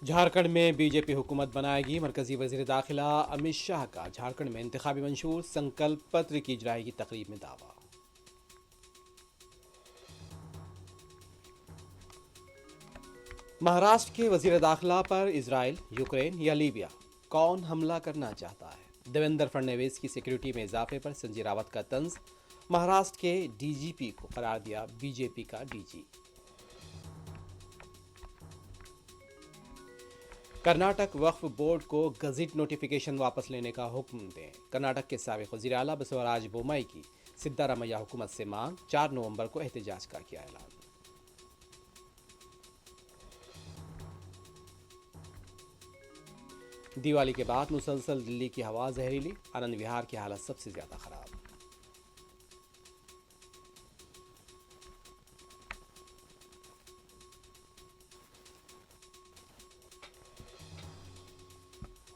جھارکھنڈ میں B J پی حکومت بنائے گی، مرکزی وزیر داخلہ امت شاہ کا جھارکھنڈ میں انتخابی منشور سنکلپ پتر کی اجرائی کی تقریب میں دعویٰ۔ مہاراشٹر کے وزیر داخلہ پر اسرائیل، یوکرین یا لیبیا کون حملہ کرنا چاہتا ہے؟ دیویندر فڑنویس کی سیکیورٹی میں اضافے پر سنجے راوت کا طنز، مہاراشٹر کے ڈی جی پی کو قرار دیا بی جے پی کا ڈی جی۔ کرناٹک وقف بورڈ کو گزٹ نوٹیفیکیشن واپس لینے کا حکم دیں۔ کرناٹک کے سابق وزیر اعلیٰ بسوراج بومائی کی سدھارمیہ حکومت سے مانگ، 4 نومبر کو احتجاج کا کیا اعلان۔ دیوالی کے بعد مسلسل دلی کی ہوا زہریلی، آنند وہار کی حالت سب سے زیادہ خراب۔